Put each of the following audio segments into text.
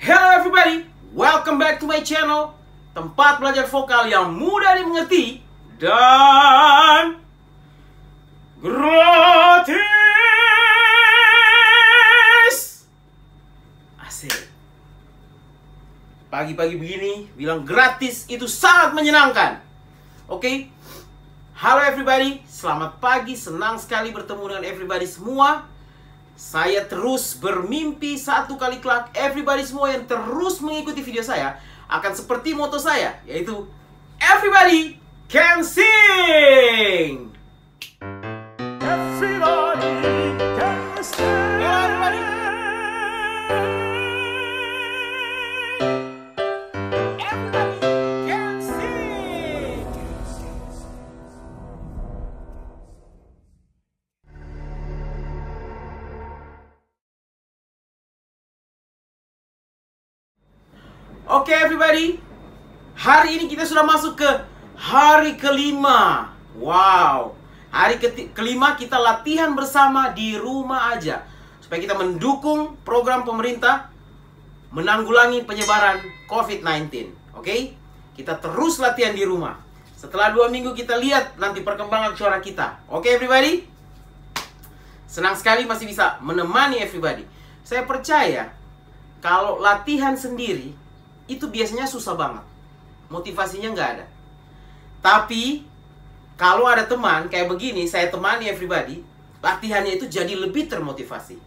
Hello everybody, welcome back to my channel. Tempat belajar vokal yang mudah dimengerti dan gratis. Asik. Pagi-pagi begini, bilang gratis itu sangat menyenangkan. Oke? Halo everybody, selamat pagi, senang sekali bertemu dengan everybody semua. Saya terus bermimpi satu kali kelak everybody semua yang terus mengikuti video saya akan seperti moto saya, yaitu Everybody can sing. Everybody can sing. Everybody. Everybody can sing. Oke everybody, hari ini kita sudah masuk ke hari kelima. Wow, hari kelima kita latihan bersama di rumah aja supaya kita mendukung program pemerintah menanggulangi penyebaran COVID-19. Oke, kita terus latihan di rumah. Setelah 2 minggu kita lihat nanti perkembangan suara kita. Oke everybody, senang sekali masih bisa menemani everybody. Saya percaya kalau latihan sendiri itu biasanya susah banget, motivasinya nggak ada. Tapi kalau ada teman kayak begini, saya temani everybody, latihannya itu jadi lebih termotivasi.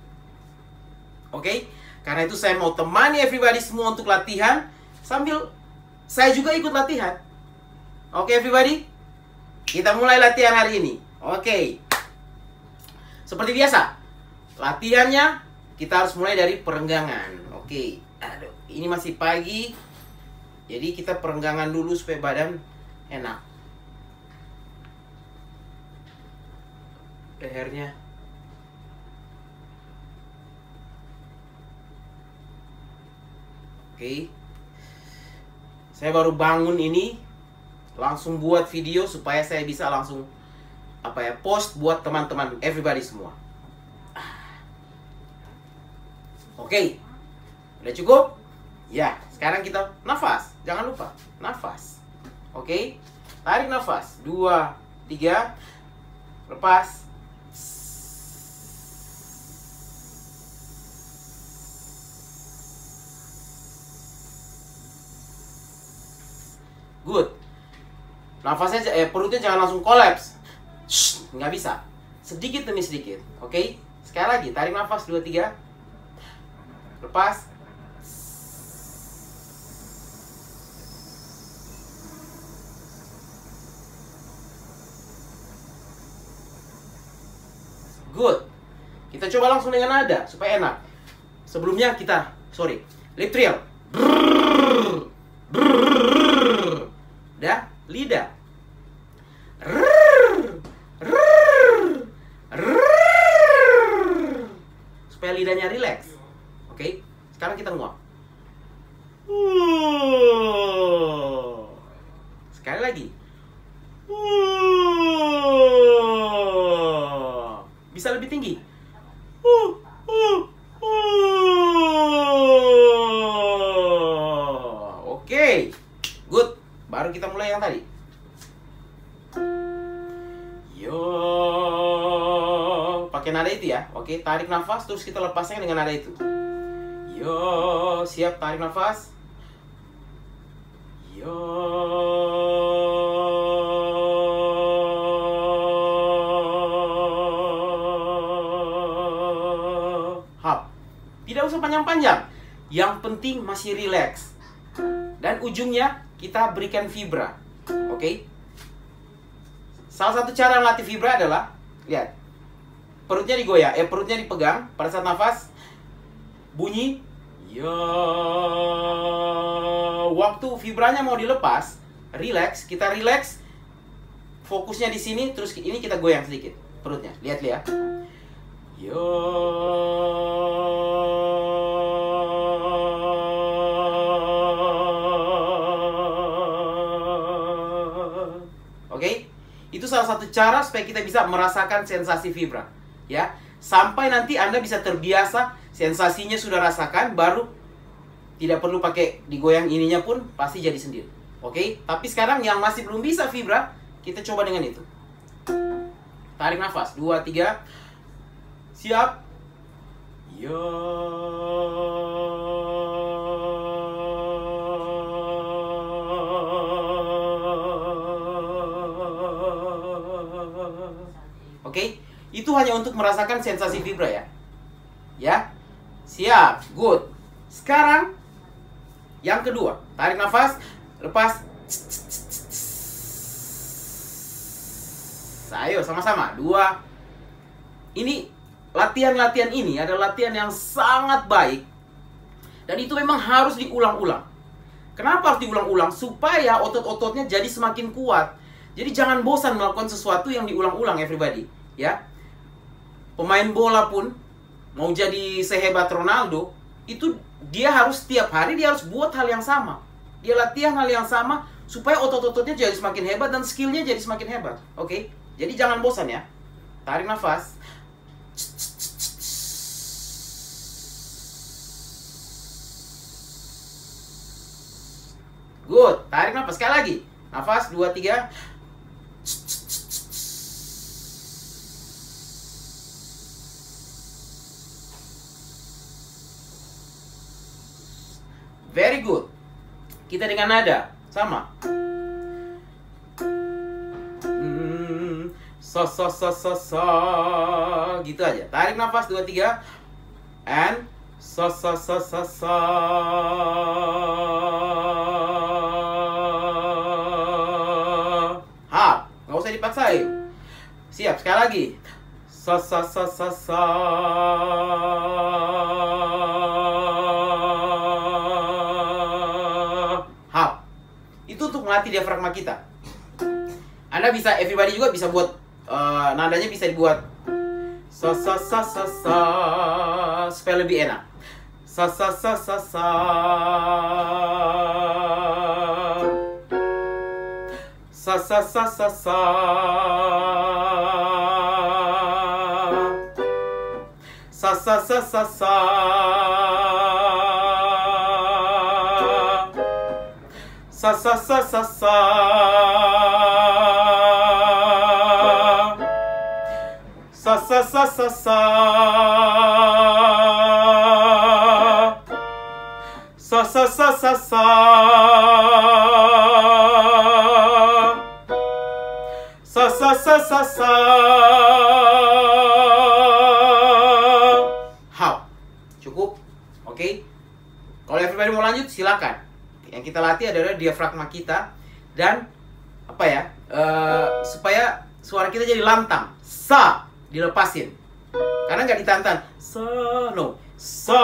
Oke? Karena itu saya mau temani everybody semua untuk latihan, sambil saya juga ikut latihan. Oke everybody? Kita mulai latihan hari ini. Oke. Seperti biasa, latihannya kita harus mulai dari perenggangan. Oke. Aduh, ini masih pagi, jadi kita perenggangan dulu supaya badan enak. Lehernya. Oke. Saya baru bangun ini, langsung buat video supaya saya bisa langsung post buat teman-teman everybody semua. Oke. Udah cukup? Ya, sekarang kita nafas. Jangan lupa, nafas. Oke? Tarik nafas. 2, 3. Lepas. Good. Nafasnya, perutnya jangan langsung kolaps. Nggak bisa. Sedikit demi sedikit. Oke? Sekali lagi, tarik nafas. 2, 3. Lepas. Good. Kita coba langsung dengan nada supaya enak. Sebelumnya kita, lip trill. Brrrr, brrrr. Dah, lidah. Rrrr, rrrr, rrrr. Supaya lidahnya rileks. Oke, sekarang kita nguap. Sekali lagi. Bisa lebih tinggi. Oke, good. Baru kita mulai yang tadi. Yo, pakai nada itu ya. Oke, tarik nafas terus kita lepasnya dengan nada itu. Yo, siap, tarik nafas. Yo. Hap. Tidak usah panjang-panjang. Yang penting masih rileks. Dan ujungnya kita berikan vibra. Oke? Salah satu cara melatih vibra adalah, lihat. Perutnya digoyang, perutnya dipegang pada saat nafas. Bunyi ya, waktu vibranya mau dilepas, relax, kita relax, fokusnya di sini, terus ini kita goyang sedikit perutnya, lihat. Ya, oke, itu salah satu cara supaya kita bisa merasakan sensasi vibra, ya. Sampai nanti Anda bisa terbiasa, sensasinya sudah rasakan, baru Tidak perlu pakai digoyang ininya pun pasti jadi sendiri. Oke? Tapi sekarang yang masih belum bisa vibra, kita coba dengan itu. Tarik nafas. 2, 3. Siap. Ya. Oke? Itu hanya untuk merasakan sensasi vibra ya. Ya. Siap. Good. Sekarang yang kedua, tarik nafas, lepas. Ayo sama-sama. 2. Ini latihan-latihan ini adalah latihan yang sangat baik. Dan itu memang harus diulang-ulang. Kenapa harus diulang-ulang? Supaya otot-ototnya jadi semakin kuat. Jadi jangan bosan melakukan sesuatu yang diulang-ulang, everybody. Ya. Pemain bola pun mau jadi sehebat Ronaldo, itu dia harus setiap hari dia harus buat hal yang sama. Dia latihan hal yang sama supaya otot-ototnya jadi semakin hebat dan skillnya jadi semakin hebat. Oke? Jadi jangan bosan ya. Tarik nafas. Good. Tarik nafas sekali lagi. Nafas 2, 3. Very good. Kita dengan nada sama. So. Gitu aja. Tarik nafas 2, 3. And so. Hap. Nggak usah dipaksain. Siap. Sekali lagi. So. Itu untuk melatih diafragma kita. Anda bisa, everybody juga bisa buat nadanya bisa dibuat so supaya lebih enak. So. How? Cukup? Oke? Kalau everybody mau lanjut, silakan. Yang kita latih adalah diafragma kita dan apa ya? Supaya suara kita jadi lantang. Sa dilepasin. Karena nggak ditantang. Sa, no. Sa.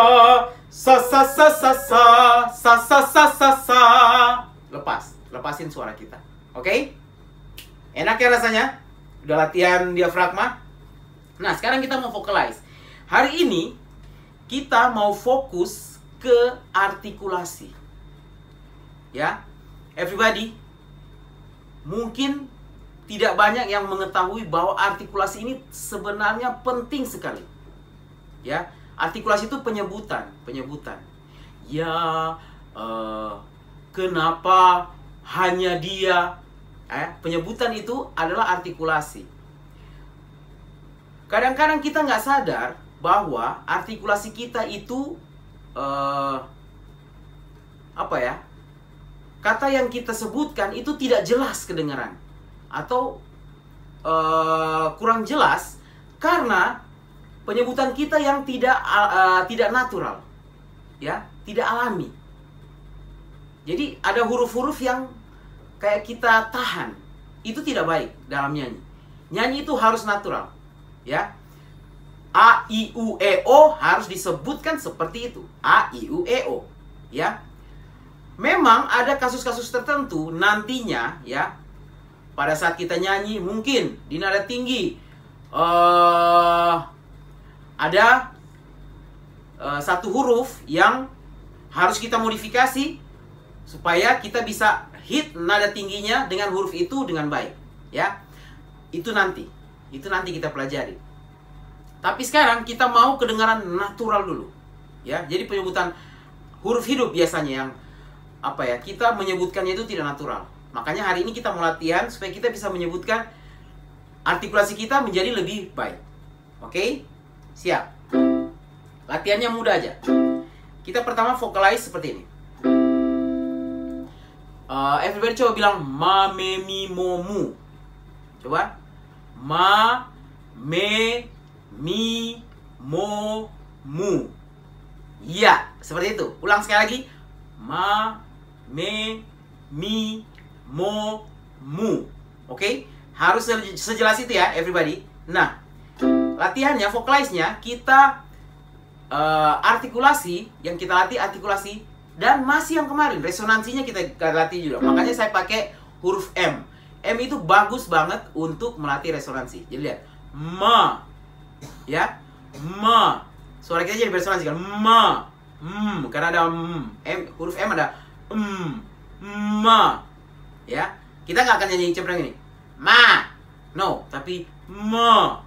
Lepasin suara kita. Oke? Enak ya rasanya? Udah latihan diafragma? Nah, sekarang kita mau vocalize. Hari ini kita mau fokus ke artikulasi. Ya. Everybody, mungkin tidak banyak yang mengetahui bahwa artikulasi ini sebenarnya penting sekali. Ya, artikulasi itu penyebutan. Ya, kenapa hanya dia? Penyebutan itu adalah artikulasi. Kadang-kadang kita nggak sadar bahwa artikulasi kita itu kata yang kita sebutkan itu tidak jelas kedengaran atau kurang jelas karena penyebutan kita yang tidak natural, ya, tidak alami. Jadi ada huruf-huruf yang kayak kita tahan, itu tidak baik dalam nyanyi. Nyanyi itu harus natural, ya. A, I, U, E, O harus disebutkan seperti itu. A, I, U, E, O, ya. Memang ada kasus-kasus tertentu nantinya, ya, pada saat kita nyanyi mungkin di nada tinggi ada satu huruf yang harus kita modifikasi supaya kita bisa hit nada tingginya dengan huruf itu dengan baik, ya. Itu nanti kita pelajari. Tapi sekarang kita mau kedengaran natural dulu, ya. Jadi penyebutan huruf hidup biasanya yang apa ya, kita menyebutkannya itu tidak natural. Makanya hari ini kita mau latihan supaya kita bisa menyebutkan artikulasi kita menjadi lebih baik. Oke? Siap. Latihannya mudah aja. Kita pertama vocalize seperti ini. Everybody coba bilang ma, me, mi, mo, mu. Coba. Ma, me, mi, mo, mu. Iya, seperti itu. Ulang sekali lagi. Ma, me, mi, mo, mu. Oke? Harus sejelas itu ya, everybody. Nah, latihannya, vocalize-nya, kita artikulasi, yang kita latih artikulasi, dan masih yang kemarin, resonansinya kita latih juga. Makanya saya pakai huruf M. M itu bagus banget untuk melatih resonansi. Jadi lihat, ma, ya, ma. Suara kita jadi beresonansi kan, ma, karena ada M, huruf M ada ma, ya. Kita nggak akan nyanyi ceprang ini, ma, no, tapi ma,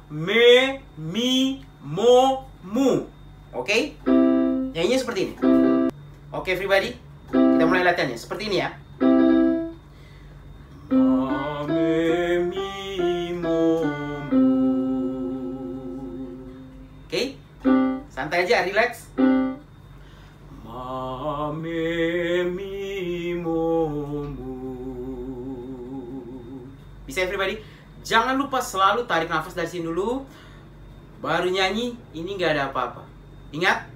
me, mi, mo, mu. Oke? Nyanyinya seperti ini. Oke, everybody, kita mulai latihannya seperti ini ya. Ma, me, mi, mo, mu. Oke? Santai aja, relax. Ma, me, mi, mo, mu. Bisa everybody? Jangan lupa selalu tarik nafas dari sini dulu, baru nyanyi. Ini nggak ada apa-apa. Ingat,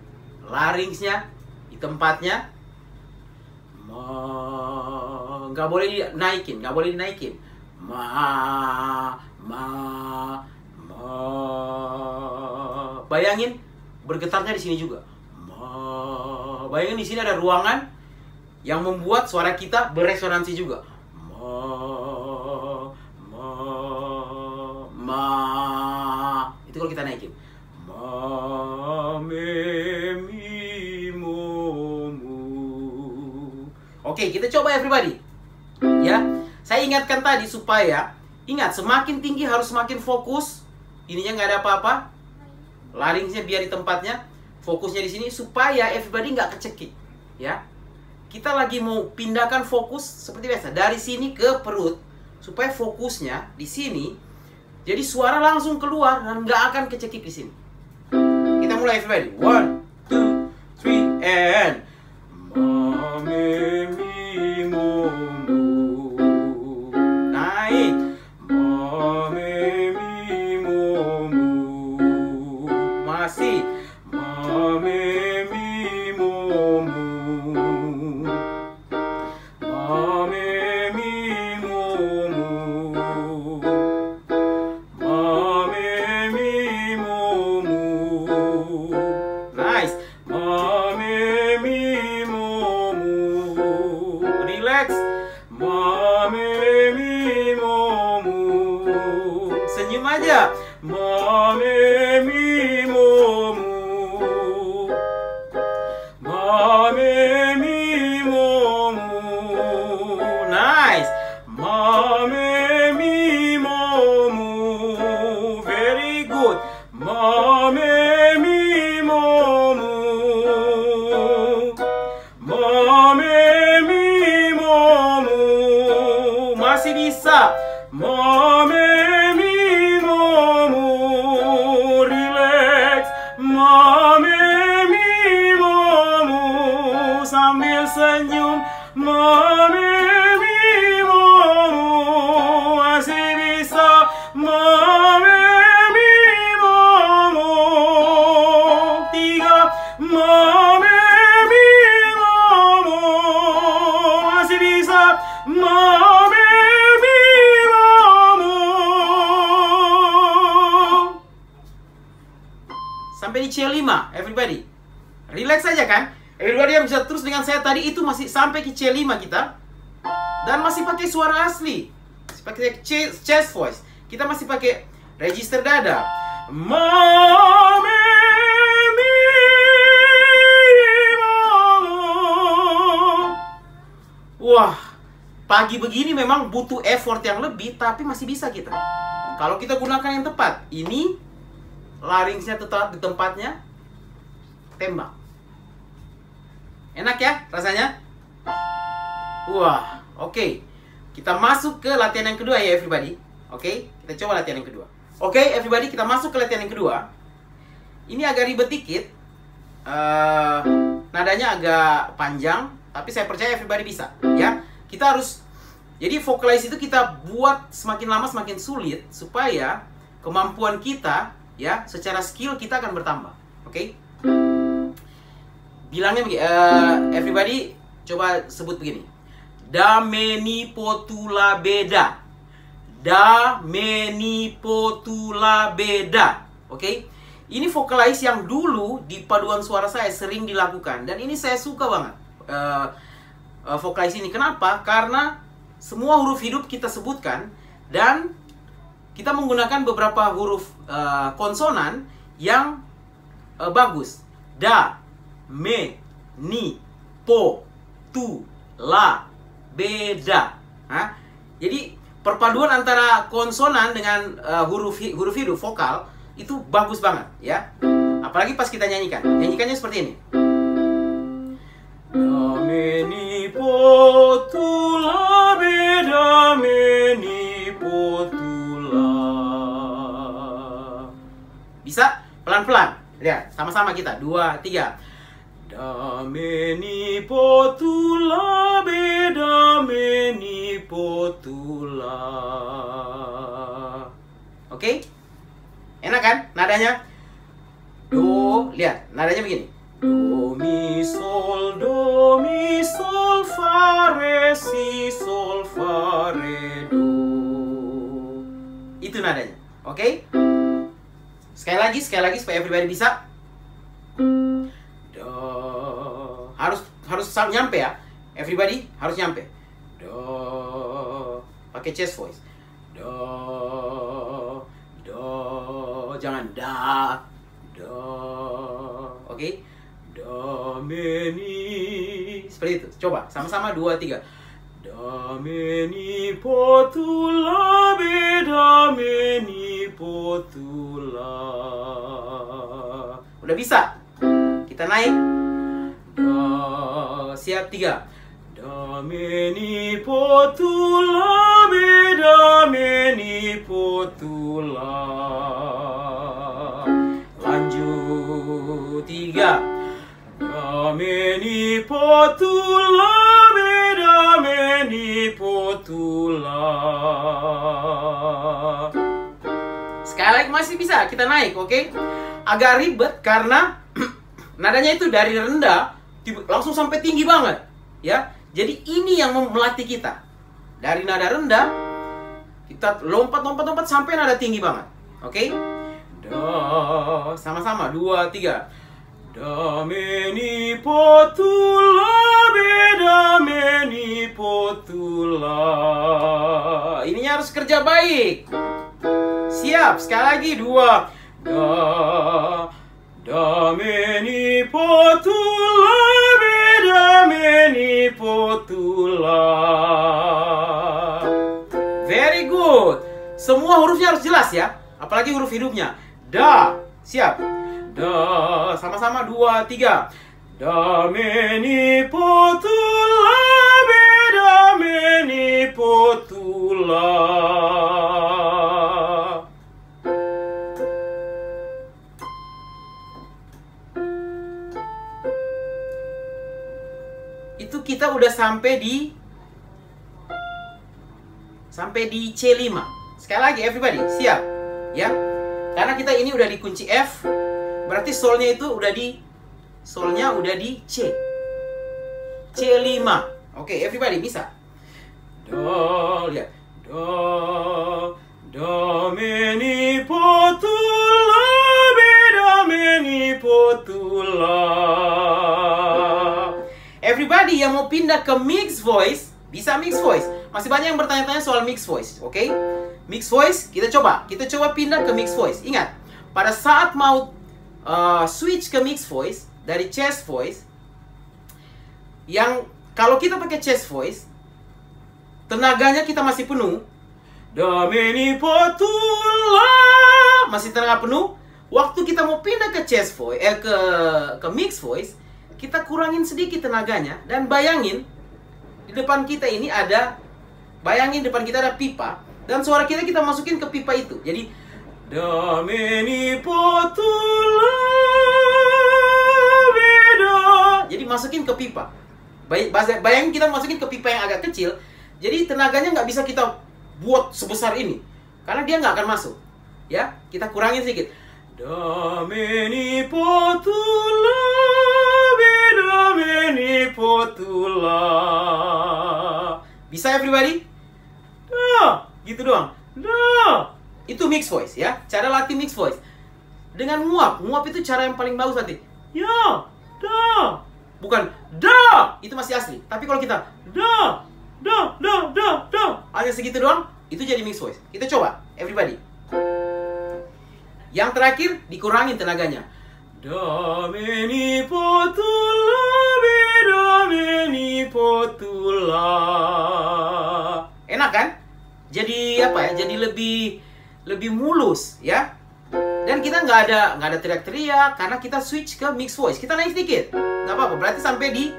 larynxnya di tempatnya. Nggak boleh dinaikin, nggak boleh dinaikin. Ma. Bayangin bergetarnya di sini juga. Ma. Bayangin di sini ada ruangan yang membuat suara kita beresonansi juga. Itu kalau kita naikin. Ma, me, mi, mo, mu. Oke, kita coba everybody. Ya, saya ingatkan tadi supaya ingat, semakin tinggi harus semakin fokus. Ininya nggak ada apa-apa. Larynxnya biar di tempatnya. Fokusnya di sini supaya everybody nggak kecekik. Ya, kita lagi mau pindahkan fokus seperti biasa dari sini ke perut supaya fokusnya di sini. Jadi suara langsung keluar dan nggak akan kecekik di sini. Kita mulai everybody. 1, 2, 3 and ma, me, mi, mo, mu. Naik. Ma, me, mi, mo, mu. Masih. Ma, me, mi, mo, mu. Ma, me, mi, mo, mu. Nice. Ma, me, mi, mo, mu. Relax. Ma, me, mi, mo, mu. Senyum aja. Ma, me, mi, mo, mu. Ma, me, mi, mo, mu. Nice. Ma, me, mi, mo, mu. Very good. Ma, me, mi, mo, mu. Ma, me, mi, mo, mu. Masih bisa. Ma, me, mi, mo, mu. Relax. Ma, me, mi, mo, mu. Sambil senyum. Ma, me, mi, mo, mu. Masih bisa. Ma, me, mi, mo, mu. 3. Ma, me, mi, mo, mu. Masih bisa. Ma, me, mi, mo, mu. Sampai di C5, everybody. Relax aja kan? Everybody yang bisa terus dengan saya tadi itu masih sampai ke C5 kita. Dan masih pakai suara asli. Masih pakai chest voice. Kita masih pakai register dada. Ma, me, mi, mo. Wah, pagi begini memang butuh effort yang lebih, tapi masih bisa kita. Kalau kita gunakan yang tepat, ini larynxnya tetap di tempatnya, tembak. Enak ya rasanya? Wah, oke. Kita masuk ke latihan yang kedua ya everybody. Oke, kita coba latihan yang kedua. Oke everybody, kita masuk ke latihan yang kedua. Ini agak ribet dikit. Nadanya agak panjang, tapi saya percaya everybody bisa ya. Kita harus, jadi vocalize itu kita buat semakin lama semakin sulit, supaya kemampuan kita ya, secara skill kita akan bertambah. Oke? Bilangnya begini, everybody coba sebut begini. Da, me, ni, po, tu, la, beda. Da, me, ni, po, tu, la, beda. Oke? Ini vocalize yang dulu di paduan suara saya sering dilakukan. Dan ini saya suka banget vocalize ini. Kenapa? Karena semua huruf hidup kita sebutkan. Dan kita menggunakan beberapa huruf konsonan yang bagus. Da, me, ni, po, tu, la, beda. Jadi perpaduan antara konsonan dengan huruf hidup vokal itu bagus banget ya. Apalagi pas kita nyanyikan. Nyanyikannya seperti ini. Da, me, ni, po, tu, la, beda, me, ni, po, tu, la. Bisa? Pelan-pelan. Lihat, sama-sama kita. 2, 3. Da, me, ni, po, tu, la, beda, me, ni, po, tu, la. Oke? Enak kan nadanya? Do, lihat, nadanya begini. Do, mi, sol, fa, re, si, sol, fa, re, do. Itu nadanya. Oke? Sekali lagi supaya everybody bisa. Do, harus nyampe ya. Everybody harus nyampe. Do, pakai chest voice. Do, jangan da, do. Oke? Do, me, ni. Seperti itu. Coba sama-sama 2, 3. Da, me, ni, po, tu, la, beda, me, ni, po, tu, la. Udah bisa? Kita naik. Da, siap 3. Da, me, ni, po, tu, la, beda, me, ni, po, tu, la. Lanjut 3. Da, me, ni, po, tu, la, beda, me, ni, po, tu, la. Sekali lagi masih bisa kita naik, oke? Agak ribet karena nadanya itu dari rendah langsung sampai tinggi banget ya. Jadi ini yang melatih kita. Dari nada rendah kita lompat sampai nada tinggi banget. Oke? Da, sama-sama 2, 3. Da, me, ni, po, tu, la, beda, me, ni, po, tu, la. Ininya harus kerja baik. Siap, sekali lagi 2. Da, me, ni, po, tu, la, beda, me, ni, po, tu, la. Very good. Semua hurufnya harus jelas ya. Apalagi huruf hidupnya. Da, siap. Da, sama-sama 2, 3. Da, me, ni, po, tu, la, beda, me, ni, po, tu, la. Itu kita udah sampai di C5. Sekali lagi everybody, siap ya. Karena kita ini udah di kunci F, berarti solnya itu udah di C. C5. Oke, everybody bisa. Do, lihat. Do, me, ni, po, tu, la, beda, me, ni, po, tu, la. Everybody yang mau pindah ke mixed voice, bisa mixed voice. Masih banyak yang bertanya-tanya soal mixed voice, oke? Mixed voice, kita coba pindah ke mixed voice. Ingat, pada saat mau switch ke mixed voice dari chest voice, yang kalau kita pakai chest voice, tenaganya kita masih penuh. Da, me, ni, po, tu, la, masih tenaga penuh. Waktu kita mau pindah ke chest voice, ke mixed voice, kita kurangin sedikit tenaganya. Dan bayangin, di depan kita ini ada, bayangin depan kita ada pipa. Dan suara kita masukin ke pipa itu. Jadi, do, me, ni, po, tu, la, mi, do. Jadi masukin ke pipa. Bayangin kita masukin ke pipa yang agak kecil. Jadi tenaganya nggak bisa kita buat sebesar ini. Karena dia nggak akan masuk. Ya, kita kurangin sedikit. Do, me, ni, po, tu, la, mi, do, me, ni, po, tu, la. Bisa everybody? Do, gitu doang. Do. Itu mix voice ya. Cara latih mix voice. Dengan nguap. Nguap itu cara yang paling bagus latih. Ya, do. Bukan do. Itu masih asli. Tapi kalau kita do, do, do, do, do, hanya segitu doang, itu jadi mix voice. Kita coba, everybody. Yang terakhir, dikurangin tenaganya. Do, me, ni, po, tu, la, mi, do, me, ni, po, tu, la. Enak kan? Jadi apa ya? Jadi lebih mulus ya. Dan kita nggak ada teriak-teriak karena kita switch ke mix voice. Kita naik sedikit, nggak apa-apa. Berarti sampai di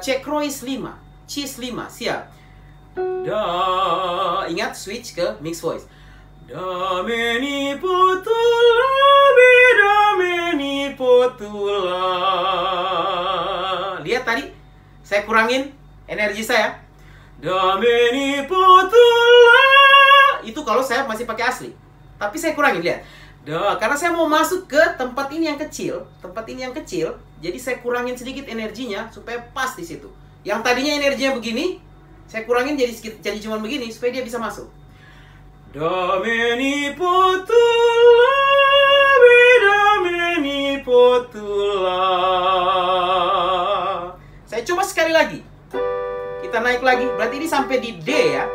Cekrois 5, Cheese 5, siap. Do, ingat switch ke mix voice. Do, me, ni, po, tu, la, mi, do, me, ni, po, tu, la. Lihat tadi, saya kurangin energi saya. Do, me, ni, po, tu, la. Itu kalau saya masih pakai asli. Tapi saya kurangin, lihat. Do, karena saya mau masuk ke tempat ini yang kecil. Tempat ini yang kecil. Jadi saya kurangin sedikit energinya supaya pas di situ. Yang tadinya energinya begini, saya kurangin jadi cuma begini supaya dia bisa masuk. Do, me, ni, po, tu, la, mi, do, me, ni, po, tu, la. Saya coba sekali lagi. Kita naik lagi. Berarti ini sampai di D ya.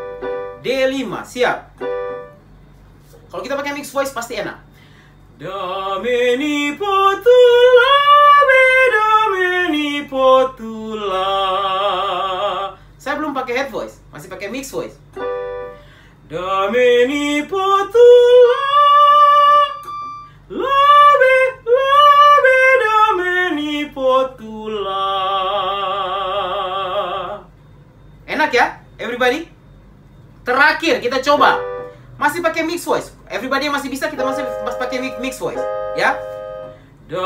D5, siap. Kalau kita pakai mix voice pasti enak. Do, me, ni, po, tu, la, mi, do, me, ni, po, tu, la. Saya belum pakai head voice, masih pakai mix voice. Do, me, ni, po, tu, la, mi, do, me, ni, po, tu, la. Enak ya, everybody? Terakhir kita coba. Masih pakai mix voice. Everybody yang masih bisa, kita masih pakai mix voice, ya. Do,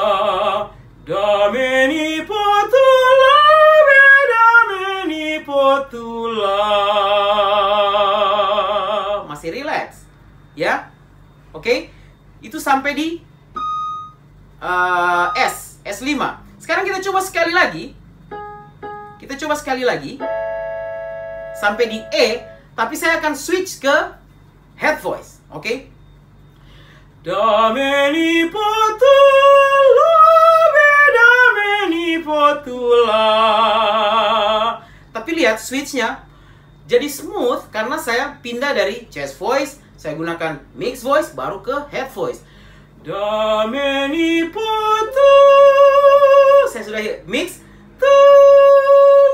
me, ni, po, tu, la, mi, do, me, ni, po, tu, la. Masih relax, ya. Oke. Itu sampai di S5. Sekarang kita coba sekali lagi. Kita coba sekali lagi sampai di E, tapi saya akan switch ke head voice, oke? Do, me, ni, po, tu, la, mi, do, me, ni, po, tu, la. Tapi lihat switchnya jadi smooth karena saya pindah dari chest voice, saya gunakan mix voice, baru ke head voice. Do, me, ni, po, tu. Saya sudah mix tu,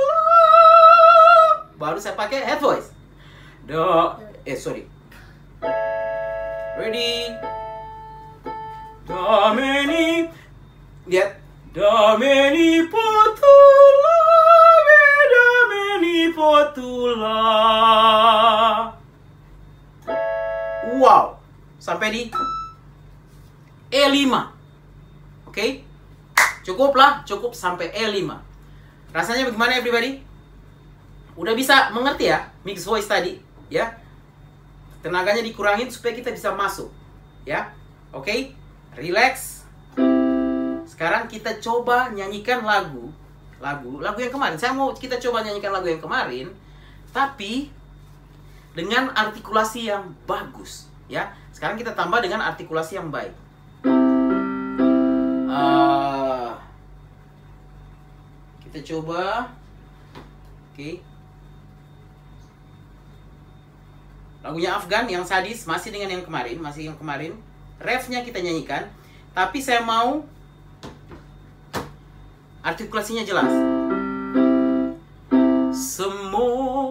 la. Baru saya pakai head voice. Do, sorry. Ready? Do, me, ni. Lihat. Do, me, ni, po, tu, la, mi, do, me, ni, po, tu, la. Wow. Sampai di E5. Oke? Cukuplah, cukup sampai E5. Rasanya bagaimana everybody? Udah bisa mengerti ya mix voice tadi, ya? Tenaganya dikurangin supaya kita bisa masuk, ya. Oke? Relax. Sekarang kita coba nyanyikan lagu yang kemarin. Saya mau kita coba nyanyikan lagu yang kemarin, tapi dengan artikulasi yang bagus, ya. Sekarang kita tambah dengan artikulasi yang baik. Kita coba. Oke. Lagunya Afgan yang sadis masih dengan yang kemarin, refnya kita nyanyikan, tapi saya mau artikulasinya jelas.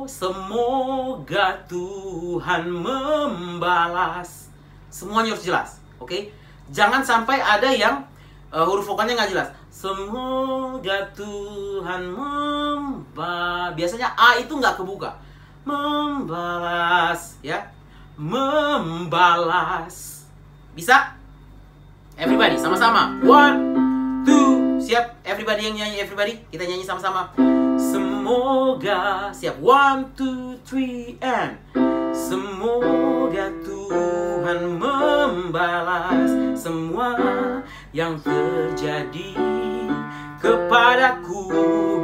Semoga Tuhan membalas. Semuanya harus jelas, oke? Jangan sampai ada yang huruf vokalnya nggak jelas. Semoga Tuhan biasanya A itu nggak kebuka. Membalas, ya. Membalas. Bisa? Everybody, sama-sama. 1, 2, siap. Everybody yang nyanyi, everybody. Kita nyanyi sama-sama. Semoga, siap. 1, 2, 3, and semoga Tuhan membalas semua yang terjadi kepadaku,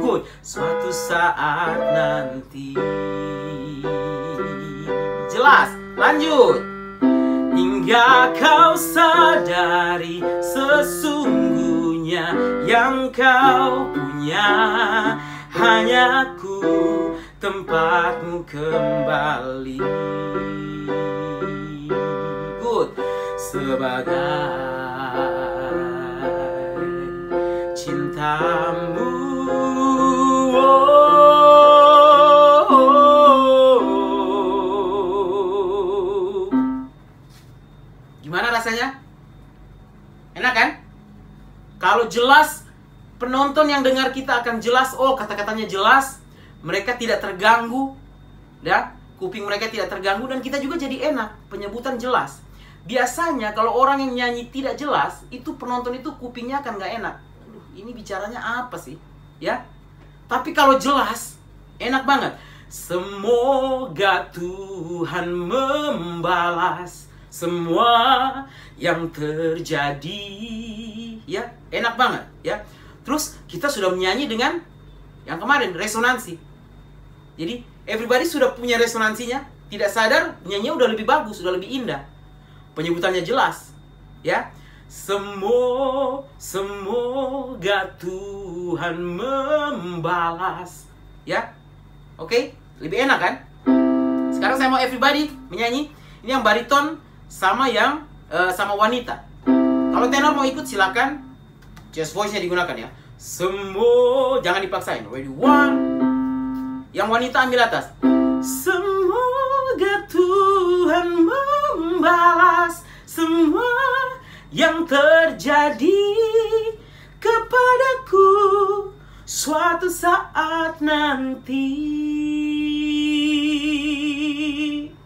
good, suatu saat nanti. Jelas, lanjut. Hingga kau sadari sesungguhnya yang kau punya hanya ku, tempatmu kembali. Good. Sebagai cintamu. Gimana rasanya? Enak kan? Kalau jelas, penonton yang dengar kita akan jelas. Oh, kata-katanya jelas. Mereka tidak terganggu. Ya, kuping mereka tidak terganggu. Dan kita juga jadi enak. Penyebutan jelas. Biasanya kalau orang yang nyanyi tidak jelas, itu penonton itu kupingnya akan gak enak. Aduh, ini bicaranya apa sih? Ya. Tapi kalau jelas, enak banget. Semoga Tuhan membalas semua yang terjadi. Ya, enak banget, ya. Terus kita sudah menyanyi dengan yang kemarin, resonansi. Jadi, everybody sudah punya resonansinya. Tidak sadar, nyanyinya udah lebih bagus, udah lebih indah. Penyebutannya jelas, ya. Semoga Tuhan membalas, ya. Oke, lebih enak kan? Sekarang saya mau everybody menyanyi. Ini yang bariton sama yang sama wanita. Kalau tenor mau ikut silakan. Just voice-nya digunakan ya. Jangan dipaksain. Ready, 1. Yang wanita ambil atas. Semoga Tuhan membalas semua yang terjadi kepadaku suatu saat nanti.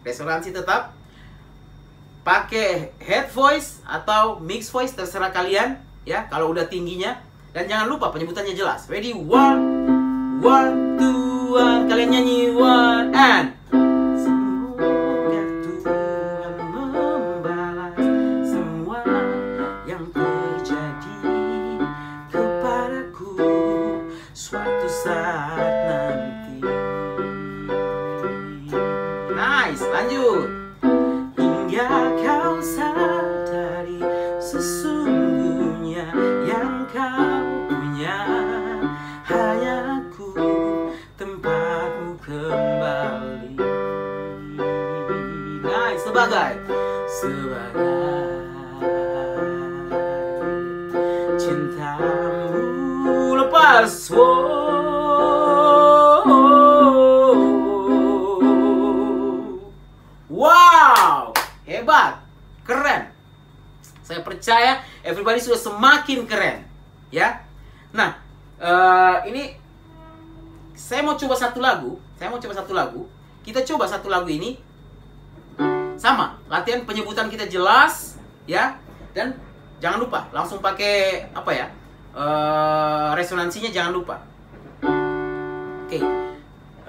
Resonansi tetap. Pakai head voice atau mix voice, terserah kalian ya, kalau udah tingginya. Dan jangan lupa penyebutannya jelas. Ready, 1, 2, 1. Kalian nyanyi 1 and semoga Tuhan membalas semua yang terjadi kepadaku suatu saat nanti. Nice, lanjut. Hingga kau sadari sesungguhnya yang kau punya hanya ku, tempatmu kembali. Nice, sebagai cintamu lepas. Wow, hebat, keren. Saya percaya everybody sudah semakin keren, ya. Nah, ini saya mau coba satu lagu. Kita coba satu lagu ini. Sama, latihan penyebutan kita jelas, ya. Dan jangan lupa langsung pakai apa ya? Resonansinya jangan lupa. Oke.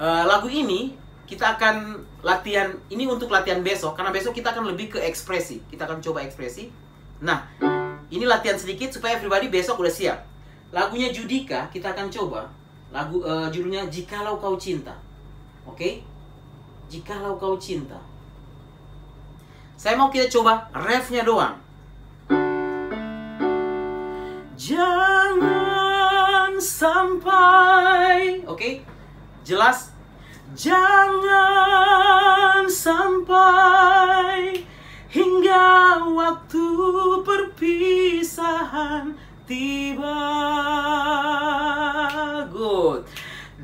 Lagu ini kita akan latihan, ini untuk latihan besok. Karena besok kita akan lebih ke ekspresi. Kita akan coba ekspresi. Nah, ini latihan sedikit supaya everybody besok udah siap. Lagunya Judika kita akan coba. Lagu judulnya Jikalau Kau Cinta. Oke? Jikalau Kau Cinta. Saya mau kita coba refnya doang. Jangan sampai, oke? Jelas? Jangan sampai hingga waktu perpisahan tiba. Good.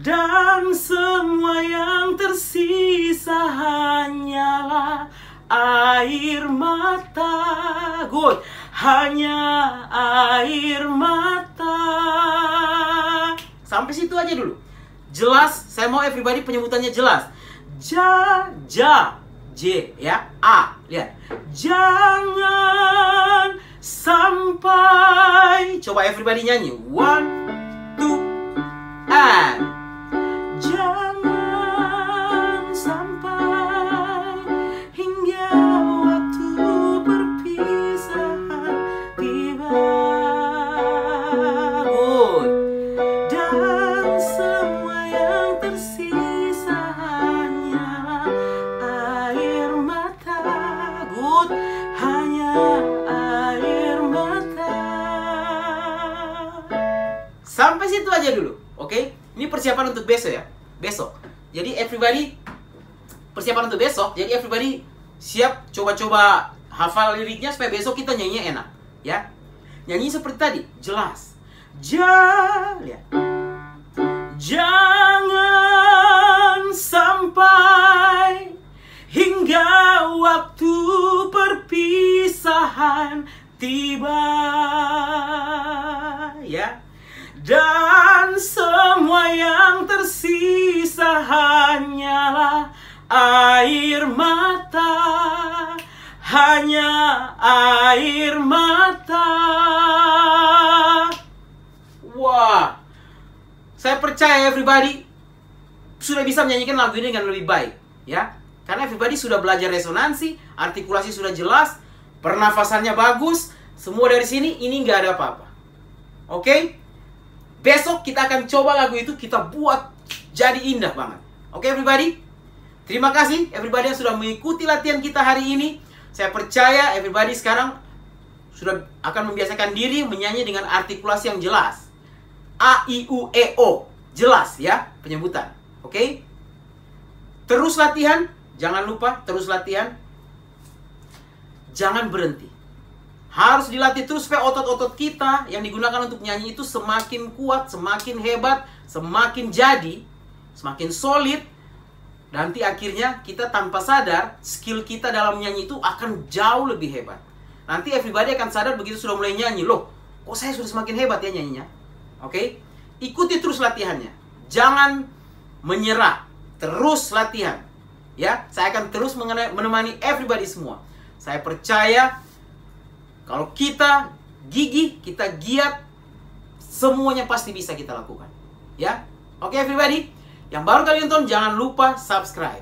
Dan semua yang tersisa hanyalah air mata. Good. Hanya air mata. Sampai situ aja dulu. Jelas, saya mau everybody penyebutannya jelas. J ya, A. Lihat. Jangan sampai. Coba everybody nyanyi. 1, 2, and. Jangan sampai hingga waktu perpisahan tiba. Good. Dan semua yang tersisa hanyalah air mata. Good. Hanya air mata. Sampai situ aja dulu. Oke? Ini persiapan untuk besok ya. Besok. Jadi everybody persiapan untuk besok. Jadi everybody siap coba-coba hafal liriknya supaya besok kita nyanyi enak, ya. Nyanyi seperti tadi, jelas. Lihat. Jangan sampai hingga waktu perpisahan tiba, ya. Dan semua yang tersisa hanyalah air mata. Hanya air mata. Wah, saya percaya everybody sudah bisa menyanyikan lagu ini dengan lebih baik, ya. Karena everybody sudah belajar resonansi, artikulasi sudah jelas, pernafasannya bagus. Semua dari sini, ini nggak ada apa-apa. Oke? Besok kita akan coba lagu itu, kita buat jadi indah banget. Oke everybody? Terima kasih everybody yang sudah mengikuti latihan kita hari ini. Saya percaya everybody sekarang sudah akan membiasakan diri menyanyi dengan artikulasi yang jelas. A, I, U, E, O. Jelas ya penyebutan. Oke? Terus latihan. Jangan lupa terus latihan. Jangan berhenti. Harus dilatih terus supaya otot-otot kita yang digunakan untuk nyanyi itu semakin kuat, semakin hebat, semakin jadi, semakin solid. Nanti akhirnya kita tanpa sadar skill kita dalam nyanyi itu akan jauh lebih hebat. Nanti everybody akan sadar begitu sudah mulai nyanyi, loh, kok saya sudah semakin hebat ya nyanyinya. Oke? Ikuti terus latihannya. Jangan menyerah. Terus latihan. Ya, saya akan terus menemani everybody semua. Saya percaya kalau kita gigih, kita giat, semuanya pasti bisa kita lakukan. Ya? Oke everybody? Yang baru kali nonton, jangan lupa subscribe.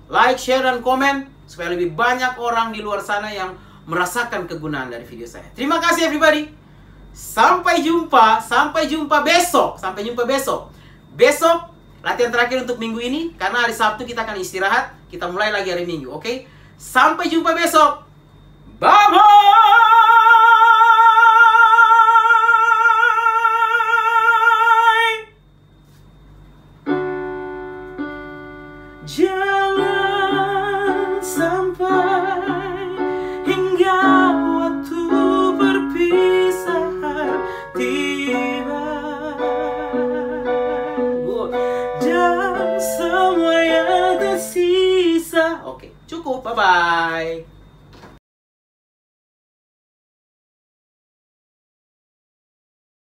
Like, share, dan komen supaya lebih banyak orang di luar sana yang merasakan kegunaan dari video saya. Terima kasih everybody. Sampai jumpa besok. Sampai jumpa besok. Besok latihan terakhir untuk minggu ini, karena hari Sabtu kita akan istirahat. Kita mulai lagi hari Minggu, oke? Sampai jumpa besok. Bye-bye. Jangan sampai hingga waktu perpisahan tiba. Dan semua yang tersisa. Oke, cukup. Bye-bye.